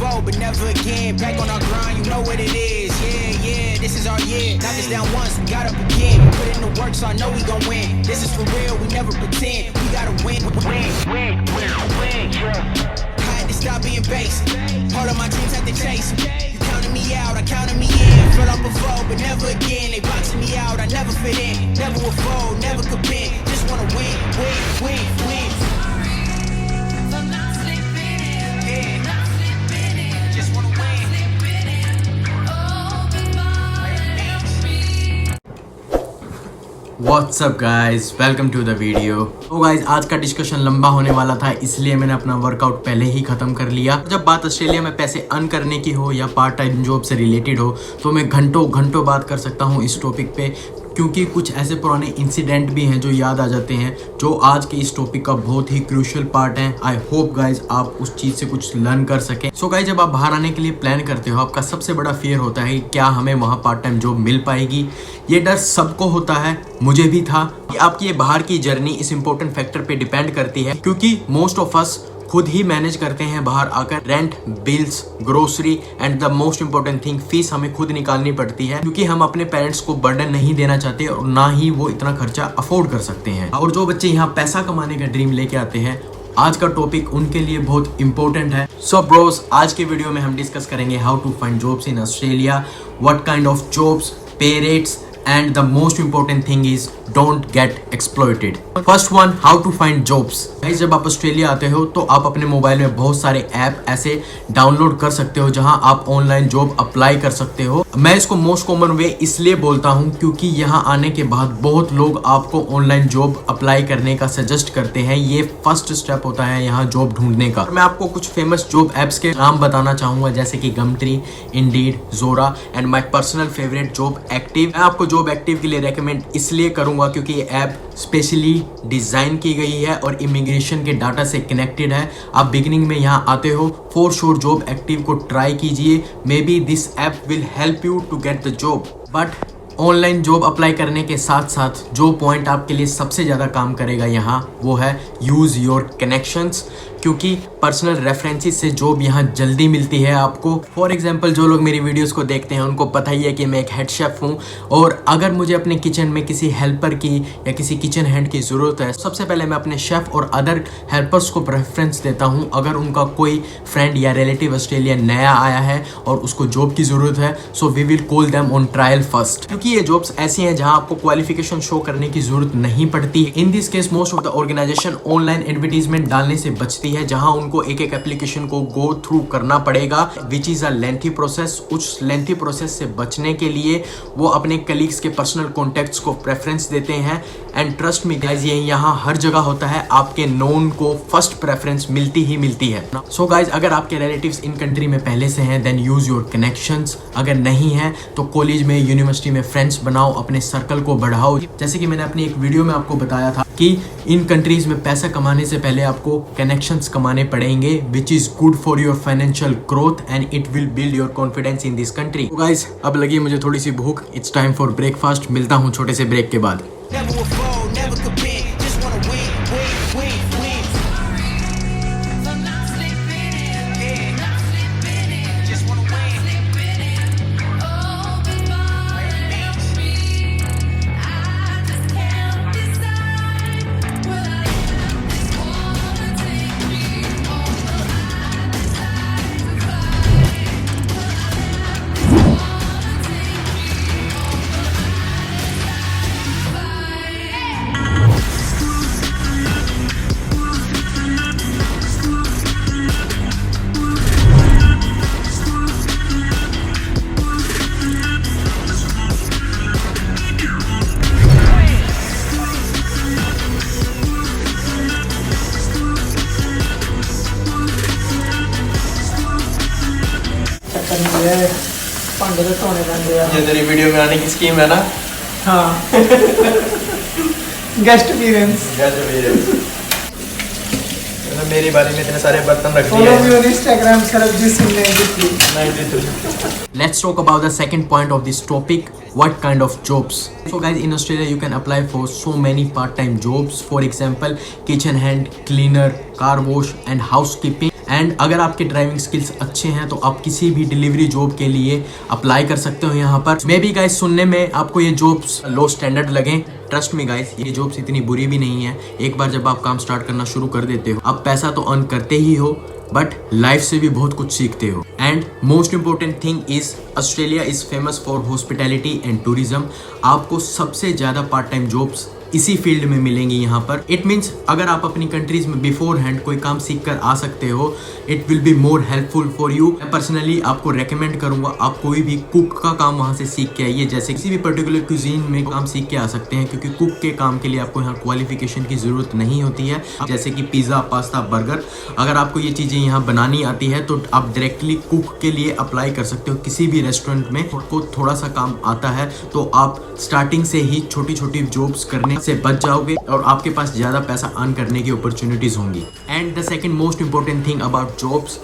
before, but never again. Back on our grind, you know what it is. Yeah, yeah, this is our year. Knocked us down once, we got up again. Put in the work, so I know we gon' win. This is for real, we never pretend. We gotta win, win, yeah. I had to stop being basic. All of my dreams had to chase 'em. You counted me out, I counted me in. Fell off before, but never again. They boxing me out, I never fit in. Never will fold, never could bend. Just wanna win, win. What's up guys, welcome to the video. तो guys आज का discussion लंबा होने वाला था, इसलिए मैंने अपना वर्कआउट पहले ही खत्म कर लिया। जब बात ऑस्ट्रेलिया में पैसे अर्न करने की हो या पार्ट टाइम जॉब से रिलेटेड हो तो मैं घंटों बात कर सकता हूँ इस टॉपिक पे, क्योंकि कुछ ऐसे पुराने इंसिडेंट भी हैं जो याद आ जाते हैं, जो आज के इस टॉपिक का बहुत ही क्रूशियल पार्ट है। आई होप गाइज आप उस चीज़ से कुछ लर्न कर सकें। सो गाइज जब आप बाहर आने के लिए प्लान करते हो, आपका सबसे बड़ा फियर होता है कि क्या हमें वहाँ पार्ट टाइम जॉब मिल पाएगी। ये डर सबको होता है, मुझे भी था। कि आपकी ये बाहर की जर्नी इस इंपॉर्टेंट फैक्टर पे डिपेंड करती है, क्योंकि मोस्ट ऑफ अस खुद ही मैनेज करते हैं बाहर आकर। Rent, bills, grocery and the most important thing, fees हमें खुद निकालनी पड़ती है, क्योंकि हम अपने पेरेंट्स को बर्डन नहीं देना चाहते और ना ही वो इतना खर्चा अफोर्ड कर सकते हैं। और जो बच्चे यहाँ पैसा कमाने का ड्रीम लेके आते हैं, आज का टॉपिक उनके लिए बहुत इंपॉर्टेंट है। सो ब्रोस, आज के वीडियो में हम डिस्कस करेंगे how to find jobs in Australia, what kind of jobs, pay rates, and the most important thing is don't get exploited. First one, how to find jobs. Guys जब आप Australia आते हो तो आप अपने मोबाइल में बहुत सारे ऐप ऐसे डाउनलोड कर सकते हो जहां आप ऑनलाइन जॉब अप्लाई कर सकते हो। मैं इसको मोस्ट कॉमन वे इसलिए बोलता हूं क्योंकि यहां आने के बाद बहुत लोग आपको ऑनलाइन जॉब अप्लाई करने का सजेस्ट करते हैं। ये फर्स्ट स्टेप होता है यहाँ जॉब ढूंढने का। मैं आपको कुछ फेमस जॉब एप्स के नाम बताना चाहूंगा, जैसे कि गमट्री, इंडीड, जोरा and my personal favourite job active. मैं आपको जॉब एक्टिव के लिए रेकमेंड इसलिए करूंगा क्योंकि ये ऐप स्पेशली डिजाइन की गई है और इमिग्रेशन के डाटा से कनेक्टेड है। आप बिगिनिंग में यहाँ आते हो, फॉर श्योर जॉब एक्टिव को ट्राई कीजिए। May be this app will help you to get the job. But online job apply करने के साथ साथ जो पॉइंट आपके लिए सबसे ज़्यादा काम करेगा यहाँ, वो है यूज़ योर कनेक्शंस, क्योंकि पर्सनल रेफरेंसेस से जॉब यहाँ जल्दी मिलती है आपको। फॉर एग्जांपल जो लोग मेरी वीडियोस को देखते हैं उनको पता ही है कि मैं एक हेड शेफ हूँ, और अगर मुझे अपने किचन में किसी हेल्पर की या किसी किचन हैंड की ज़रूरत है, सबसे पहले मैं अपने शेफ और अदर हेल्पर्स को प्रेफरेंस देता हूँ। अगर उनका कोई फ्रेंड या रिलेटिव ऑस्ट्रेलिया नया आया है और उसको जॉब की ज़रूरत है, so we will call them on trial first, क्योंकि ये जॉब्स ऐसी हैं जहाँ आपको क्वालिफिकेशन शो करने की ज़रूरत नहीं पड़ती। In this case most of the organisation online advertisement डालने से बचती है, जहां उनको एक एक एप्लीकेशन को गो थ्रू करना पड़ेगा, which is a lengthy process. उस लेंथी प्रोसेस से बचने के लिए वो अपने कलीग्स के पर्सनल कॉन्टेक्ट्स को प्रेफरेंस देते हैं। एंड ट्रस्ट मी गाइज, ये यहाँ हर जगह होता है, आपके नोन को फर्स्ट प्रेफरेंस मिलती ही मिलती है। सो गाइज अगर आपके रिलेटिव्स इन कंट्री में पहले से हैं, देन यूज योर कनेक्शंस। अगर नहीं है तो कॉलेज में, यूनिवर्सिटी में फ्रेंड्स बनाओ, अपने सर्कल को बढ़ाओ। जैसे कि मैंने अपनी एक वीडियो में आपको बताया था कि इन कंट्रीज में पैसा कमाने से पहले आपको कनेक्शंस कमाने पड़ेंगे, which is good for your financial growth and it will build your confidence in this country. तो गाइस अब लगी मुझे थोड़ी सी भूख, इट्स टाइम फॉर ब्रेकफास्ट। मिलता हूँ छोटे से ब्रेक के बाद। भांडे तो धोने पैंदे आ। ये तेरी वीडियो में आने की स्कीम है ना? हाँ गेस्ट अपीयरेंस। मेरी बारी में इतने सारे बर्तन रख दिए हैं। Instagram Sarabjit Singh 93। Let's talk about the second point of this topic. What kind of jobs? So guys, in Australia you can apply for so many part-time jobs. For example, kitchen hand, cleaner, car wash and housekeeping. And अगर आपके driving skills अच्छे हैं तो आप किसी भी delivery job के लिए अप्लाई कर सकते हो यहाँ पर। मे बी गाइस सुनने में आपको ये जॉब्स लो स्टैंडर्ड लगे, ट्रस्ट मी गाइस ये जॉब्स इतनी बुरी भी नहीं है। एक बार जब आप काम स्टार्ट करना शुरू कर देते हो, आप पैसा तो अर्न करते ही हो बट लाइफ से भी बहुत कुछ सीखते हो। And most important thing is Australia is famous for hospitality and tourism. आपको सबसे ज्यादा पार्ट टाइम जॉब्स इसी फील्ड में मिलेंगी यहाँ पर। इट मीन्स अगर आप अपनी कंट्रीज में बिफोर हैंड कोई काम सीख कर आ सकते हो, it will be more helpful for you. मैं पर्सनली आपको रेकमेंड करूंगा आप कोई भी कुक का काम वहाँ से सीख के आइए, जैसे किसी भी पर्टिकुलर क्यूजीन में काम सीख के आ सकते हैं, क्योंकि कुक के काम के लिए आपको यहाँ क्वालिफिकेशन की जरूरत नहीं होती है। जैसे कि पिज़्ज़ा, पास्ता, बर्गर, अगर आपको ये चीज़ें यहाँ बनानी आती है तो आप डायरेक्टली कुक के लिए अप्लाई कर सकते हो किसी भी रेस्टोरेंट में। आपको थोड़ा सा काम आता है तो आप स्टार्टिंग से ही छोटी छोटी जॉब्स करने से बच जाओगे और आपके पास ज्यादा पैसा अर्न करने की अपॉर्चुनिटीज होंगी। And the second most important thing about jobs,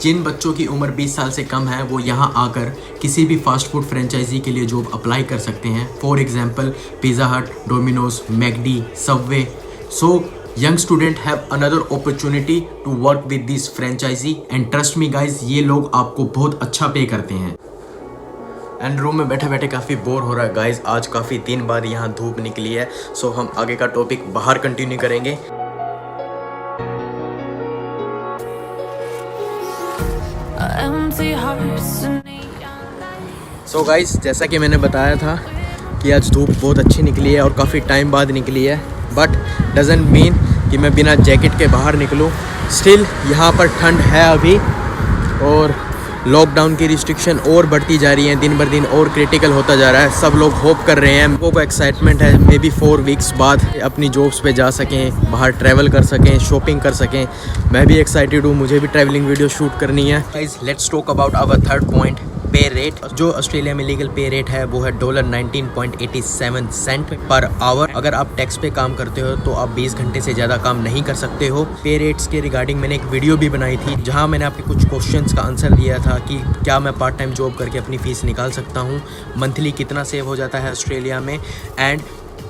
जिन बच्चों की उम्र 20 साल से कम है वो यहाँ आकर किसी भी फास्ट फूड फ्रेंचाइजी के लिए जॉब अप्लाई कर सकते हैं। फॉर एग्जाम्पल पिज़्ज़ा हट, Domino's, McD, Subway. So young student have another opportunity to work with this franchisee and trust me guys ये लोग आपको बहुत अच्छा पे करते हैं। एंड रूम में बैठे बैठे काफ़ी बोर हो रहा है गाइज, आज काफ़ी दिन बाद यहाँ धूप निकली है। सो हम आगे का टॉपिक बाहर कंटिन्यू करेंगे। सो गाइज जैसा कि मैंने बताया था कि आज धूप बहुत अच्छी निकली है और काफ़ी टाइम बाद निकली है, बट डजंट मीन कि मैं बिना जैकेट के बाहर निकलूँ। स्टिल यहाँ पर ठंड है अभी और लॉकडाउन की रिस्ट्रिक्शन और बढ़ती जा रही है, दिन बर दिन और क्रिटिकल होता जा रहा है। सब लोग होप कर रहे हैं, लोगों को एक्साइटमेंट है मे बी 4 वीक्स बाद अपनी जॉब्स पे जा सकें, बाहर ट्रैवल कर सकें, शॉपिंग कर सकें। मैं भी एक्साइटेड हूँ, मुझे भी ट्रैवलिंग वीडियो शूट करनी है। Guys let's talk about our third point, pay rate. जो ऑस्ट्रेलिया में लीगल पे रेट है वो है $19.87 पर आवर। अगर आप टैक्स पे काम करते हो तो आप 20 घंटे से ज़्यादा काम नहीं कर सकते हो। पे रेट्स के रिगार्डिंग मैंने एक वीडियो भी बनाई थी जहां मैंने आपके कुछ क्वेश्चंस का आंसर दिया था कि क्या मैं पार्ट टाइम जॉब करके अपनी फ़ीस निकाल सकता हूँ, मंथली कितना सेव हो जाता है ऑस्ट्रेलिया में। एंड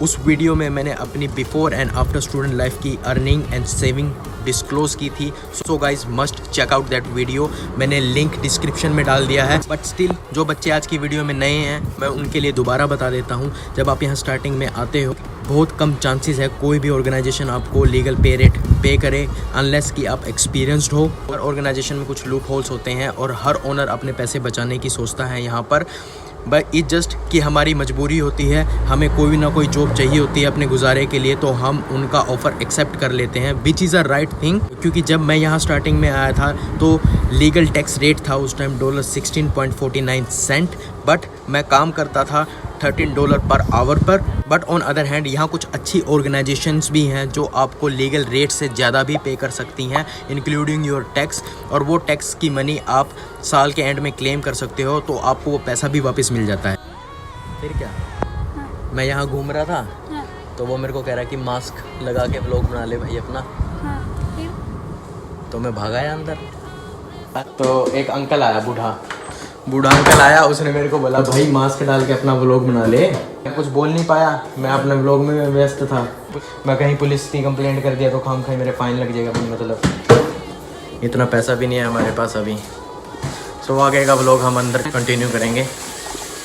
उस वीडियो में मैंने अपनी before and after student life की अर्निंग एंड सेविंग डिस्क्लोज की थी। So guys must check out that video, मैंने लिंक डिस्क्रिप्शन में डाल दिया है। बट स्टिल जो बच्चे आज की वीडियो में नए हैं मैं उनके लिए दोबारा बता देता हूँ, जब आप यहाँ स्टार्टिंग में आते हो बहुत कम चांसेस है कोई भी ऑर्गेनाइजेशन आपको लीगल पे रेट पे करे अनलेस कि आप एक्सपीरियंस्ड हो। और ऑर्गेनाइजेशन में कुछ लूप होल्स होते हैं और हर ओनर अपने पैसे बचाने की सोचता है यहाँ पर। बट इट जस्ट कि हमारी मजबूरी होती है, हमें कोई ना कोई जॉब चाहिए होती है अपने गुजारे के लिए, तो हम उनका ऑफ़र एक्सेप्ट कर लेते हैं, which is a right thing. क्योंकि जब मैं यहाँ स्टार्टिंग में आया था तो लीगल टैक्स रेट था उस टाइम $16.49, बट मैं काम करता था $13 पर आवर पर। बट ऑन अदर हैंड यहाँ कुछ अच्छी ऑर्गेनाइजेशंस भी हैं जो आपको लीगल रेट से ज़्यादा भी पे कर सकती हैं इंक्लूडिंग योर टैक्स, और वो टैक्स की मनी आप साल के एंड में क्लेम कर सकते हो तो आपको वो पैसा भी वापस मिल जाता है। फिर क्या मैं यहाँ घूम रहा था तो वो मेरे को कह रहा है कि मास्क लगा के व्लॉग बना ले भाई अपना, तो मैं भागा है अंदर। तो एक अंकल आया, बूढ़ा अंकल आया, उसने मेरे को बोला भाई मास्क डाल के अपना व्लॉग बना ले। मैं कुछ बोल नहीं पाया, मैं अपने व्लॉग में व्यस्त था। मैं कहीं पुलिस की कंप्लेंट कर दिया तो खामखा मेरे फाइन लग जाएगा, मतलब इतना पैसा भी नहीं है हमारे पास अभी। सो आगे का व्लॉग हम अंदर कंटिन्यू करेंगे।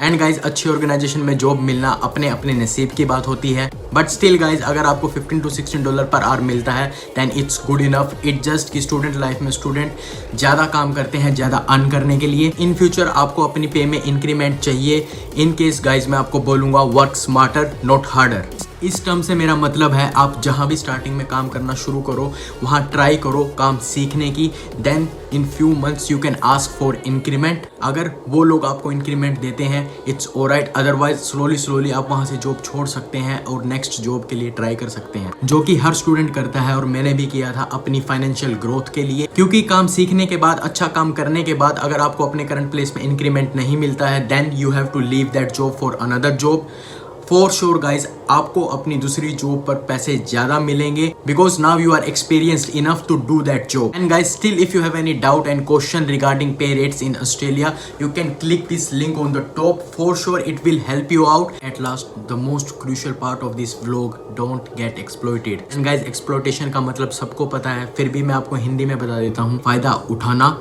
एंड गाइज अच्छी ऑर्गेनाइजेशन में जॉब मिलना अपने अपने नसीब की बात होती है, बट स्टिल गाइज अगर आपको $15 to $16 पर आवर मिलता है then it's good enough. It just कि स्टूडेंट लाइफ में स्टूडेंट ज़्यादा काम करते हैं ज़्यादा अर्न करने के लिए। इन फ्यूचर आपको अपनी पे में इंक्रीमेंट चाहिए, इन केस गाइज मैं आपको बोलूँगा वर्क स्मार्टर नॉट हार्डर। इस टर्म से मेरा मतलब है आप जहाँ भी स्टार्टिंग में काम करना शुरू करो वहाँ ट्राई करो काम सीखने की, then in few months you can ask for increment. अगर वो लोग आपको इंक्रीमेंट देते हैं इट्स ऑलराइट, अदरवाइज स्लोली आप वहाँ से जॉब छोड़ सकते हैं और नेक्स्ट जॉब के लिए ट्राई कर सकते हैं, जो कि हर स्टूडेंट करता है और मैंने भी किया था अपनी फाइनेंशियल ग्रोथ के लिए। क्योंकि काम सीखने के बाद, अच्छा काम करने के बाद अगर आपको अपने करंट प्लेस में इंक्रीमेंट नहीं मिलता है then you have to leave that job for another job. For sure guys आपको अपनी दूसरी जॉब पर पैसे ज्यादा मिलेंगे because now you are experienced enough to do that job. And guys still if you have any doubt and question regarding pay rates in Australia you can click this link on the top. For sure it will help you out. At last the most crucial part of this vlog, don't get exploited. And guys exploitation का मतलब सबको पता है, फिर भी मैं आपको हिंदी में बता देता हूँ. फायदा उठाना.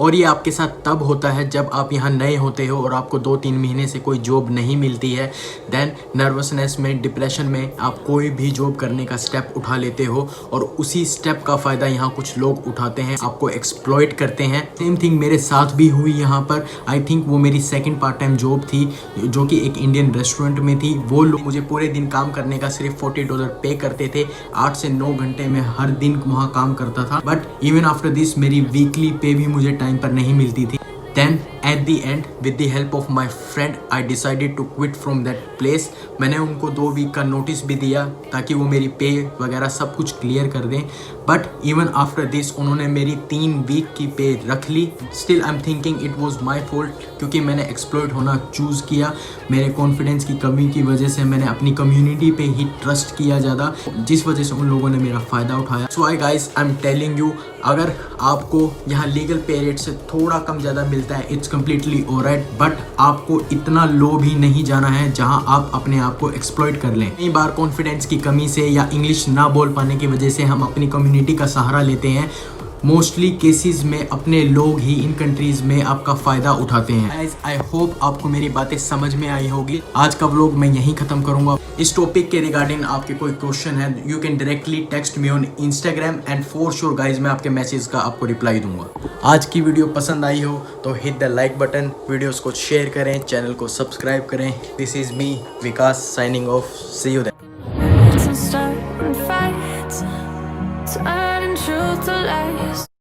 और ये आपके साथ तब होता है जब आप यहाँ नए होते हो और आपको 2-3 महीने से कोई जॉब नहीं मिलती है. देन नर्वसनेस में, डिप्रेशन में आप कोई भी जॉब करने का स्टेप उठा लेते हो और उसी स्टेप का फ़ायदा यहाँ कुछ लोग उठाते हैं, आपको एक्सप्लॉइट करते हैं. सेम थिंग मेरे साथ भी हुई यहाँ पर. आई थिंक वो मेरी सेकंड पार्ट टाइम जॉब थी जो कि एक इंडियन रेस्टोरेंट में थी. वो लोग मुझे पूरे दिन काम करने का सिर्फ $40 पे करते थे. 8 से 9 घंटे में हर दिन वहाँ काम करता था. बट इवन आफ्टर दिस मेरी वीकली पे भी मुझे टाइम पर नहीं मिलती थी. Then at the end with the help of my friend I decided to quit from that place. मैंने उनको 2 वीक का नोटिस भी दिया ताकि वो मेरी पे वगैरह सब कुछ क्लियर कर दें. बट इवन आफ्टर दिस उन्होंने मेरी 3 वीक की पे रख ली. Still I am thinking it was my fault क्योंकि मैंने एक्सप्लॉइट होना चूज़ किया. मेरे कॉन्फिडेंस की कमी की वजह से मैंने अपनी कम्युनिटी पे ही ट्रस्ट किया ज़्यादा, जिस वजह से उन लोगों ने मेरा फ़ायदा उठाया. So I guys I am telling you, अगर आपको यहाँ लीगल पे रेट से थोड़ा कम ज़्यादा मिलता है इट्स कम्प्लीटली ऑलराइट. बट आपको इतना लो भी नहीं जाना है जहाँ आप अपने आप को एक्सप्लॉइट कर लें. कई बार कॉन्फिडेंस की कमी से या इंग्लिश ना बोल पाने की वजह से हम अपनी कम्युनिटी का सहारा लेते हैं. मोस्टली केसेस में अपने लोग ही इन कंट्रीज में आपका फ़ायदा उठाते हैं. आई होप आपको मेरी बातें समझ में आई होगी. आज का व्लॉग मैं यहीं ख़त्म करूँगा. इस टॉपिक के रिगार्डिंग आपके कोई क्वेश्चन है you can directly text me on Instagram and for sure guys मैं आपके मैसेज का आपको रिप्लाई दूंगा. आज की वीडियो पसंद आई हो तो hit the like button, videos को शेयर करें, चैनल को सब्सक्राइब करें. This is me Vikas signing off. See you there. Turning truth to lies.